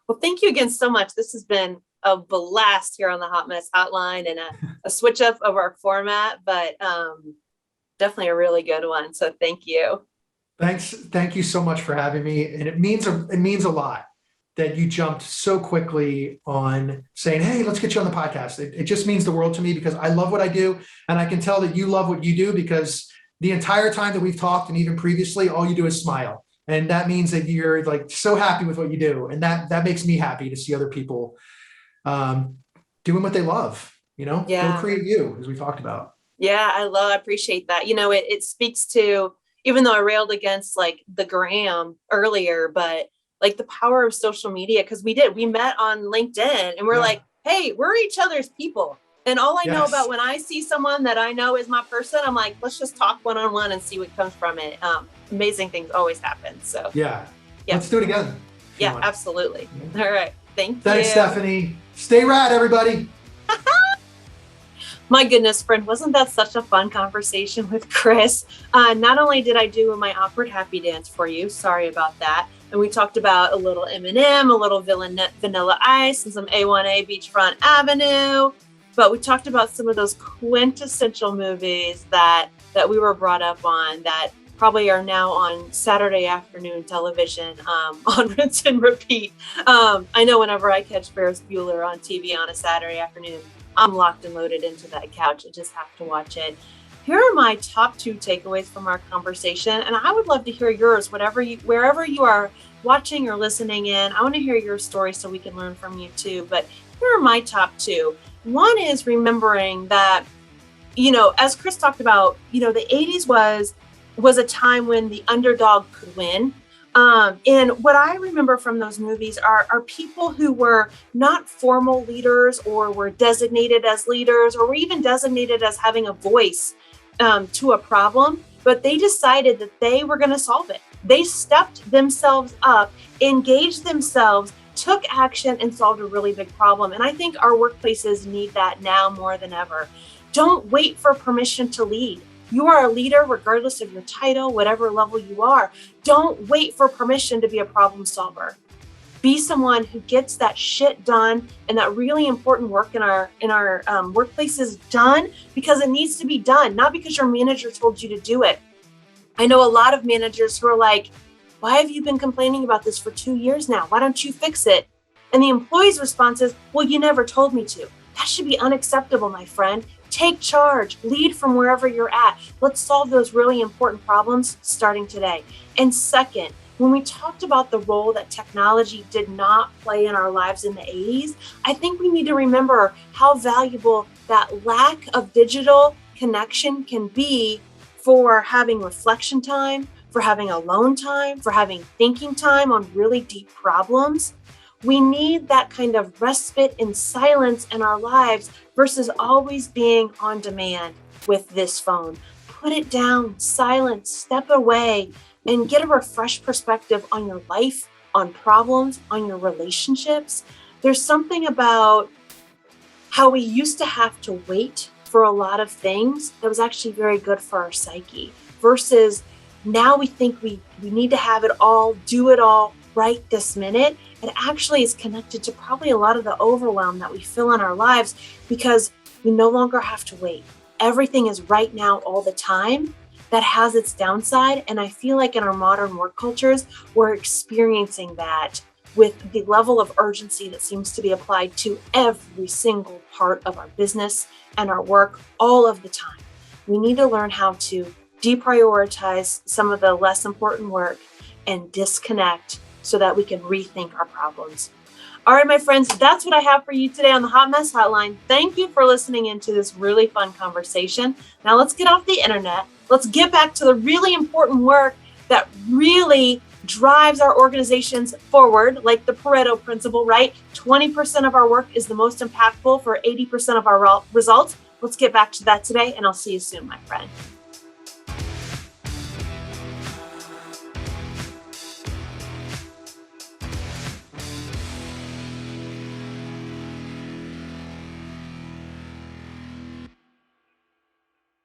Well, thank you again so much. This has been a blast here on the Hot Mess Hotline and a switch up of our format, but definitely a really good one. So thank you. Thanks. Thank you so much for having me. And it means a lot that you jumped so quickly on saying, hey, let's get you on the podcast. It just means the world to me because I love what I do. And I can tell that you love what you do because the entire time that we've talked and even previously, all you do is smile. And that means that you're like so happy with what you do. And that makes me happy to see other people doing what they love, go create you, as we talked about. Yeah, I appreciate that. It speaks to, even though I railed against like the gram earlier, but like the power of social media, because we met on LinkedIn and we're like, hey, we're each other's people. And all I know Yes. about when I see someone that I know is my person, I'm like, let's just talk one-on-one and see what comes from it. Amazing things always happen. So Yeah. Yeah. Let's do it again. if you yeah, want. absolutely. All right. Thank you. Thanks, Stephanie. Stay rad, everybody. My goodness, friend, wasn't that such a fun conversation with Chris? Not only did I do my awkward happy dance for you, sorry about that, and we talked about a little M&M, a little Vanilla Ice, and some A1A Beachfront Avenue, but we talked about some of those quintessential movies that we were brought up on that probably are now on Saturday afternoon television on rinse and repeat. I know whenever I catch Ferris Bueller on TV on a Saturday afternoon, I'm locked and loaded into that couch. I just have to watch it. Here are my top 2 takeaways from our conversation, and I would love to hear yours, wherever you are watching or listening in. I want to hear your story so we can learn from you too. But here are my top 2. One is remembering that, as Chris talked about, the 80s was a time when the underdog could win. And what I remember from those movies are people who were not formal leaders or were designated as leaders or were even designated as having a voice to a problem, but they decided that they were going to solve it. They stepped themselves up, engaged themselves, took action, and solved a really big problem. And I think our workplaces need that now more than ever. Don't wait for permission to lead. You are a leader regardless of your title, whatever level you are. Don't wait for permission to be a problem solver. Be someone who gets that shit done and that really important work in our workplaces done because it needs to be done, not because your manager told you to do it. I know a lot of managers who are like, why have you been complaining about this for 2 years now? Why don't you fix it? And the employee's response is, well, you never told me to. That should be unacceptable, my friend. Take charge, lead from wherever you're at. Let's solve those really important problems starting today. And second, when we talked about the role that technology did not play in our lives in the 80s, I think we need to remember how valuable that lack of digital connection can be for having reflection time, for having alone time, for having thinking time on really deep problems. We need that kind of respite and silence in our lives versus always being on demand with this phone. Put it down, silence, step away, and get a refreshed perspective on your life, on problems, on your relationships. There's something about how we used to have to wait for a lot of things that was actually very good for our psyche versus now we think we need to have it all, do it all right this minute. It actually is connected to probably a lot of the overwhelm that we feel in our lives because we no longer have to wait. Everything is right now all the time. That has its downside. And I feel like in our modern work cultures, we're experiencing that with the level of urgency that seems to be applied to every single part of our business and our work all of the time. We need to learn how to deprioritize some of the less important work and disconnect so that we can rethink our problems. All right, my friends, that's what I have for you today on the Hot Mess Hotline. Thank you for listening into this really fun conversation. Now let's get off the internet. Let's get back to the really important work that really drives our organizations forward, like the Pareto principle, right? 20% of our work is the most impactful for 80% of our results. Let's get back to that today, and I'll see you soon, my friend.